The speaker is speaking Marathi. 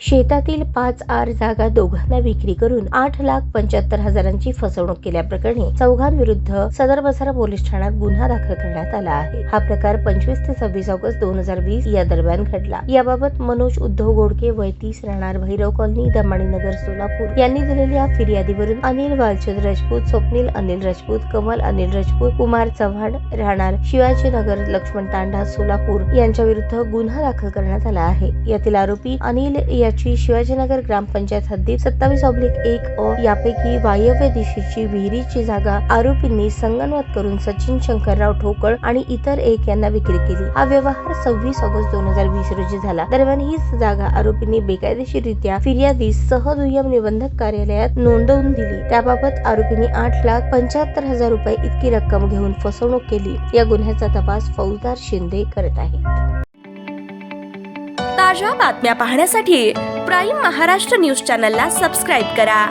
शेतातील 5 आर जागा दोघांना विक्री करून 8,75,000ची फसवणूक केल्याप्रकरणी चौघांविरुद्ध सदर बसारा पोलीस ठाण्यात गुन्हा दाखल करण्यात आला आहे। हा प्रकार 25 ते 26 ऑगस्ट 2020 या दरम्यान घडला। याबाबत मनोज उद्धव गोडके वय 30 राहणार भैरव कॉलनी दमाणी नगर सोलापूर यांनी दिलेल्या फिर्यादीवरून अनिल वालचंद राजपूत, स्वप्नील अनिल राजपूत, कमल अनिल राजपूत, कुमार चव्हाण राहणार शिवाजी नगर लक्ष्मण तांडा सोलापूर यांच्या विरुद्ध गुन्हा दाखल करण्यात आला आहे। यातील आरोपी अनिल याची शिवाजीनगर ग्रामपंचायत हद्दीत 27/1 अ यापैकी वायव्य दिशेची विहिरीची जागा आरोपींनी संगनमत करून सचिन शंकरराव ठोकळ आणि इतर एक यांना विक्री केली। हा व्यवहार 26 ऑगस्ट 2020 रोजी झाला। दरम्यान हीच जागा आरोपींनी बेकायदेशीररित्या फिर्यादीस सहदुय्यम निबंधक कार्यालयात नोंदवून दिली। त्याबाबत आरोपींनी 8,75,000 रुपये इतकी रक्कम घेऊन फसवणूक केली। या गुन्ह्याचा तपास फौजदार शिंदे करत आहेत। ताज्या बातम्या पाहण्यासाठी प्राईम महाराष्ट्र न्यूज चॅनलला सबस्क्राईब करा।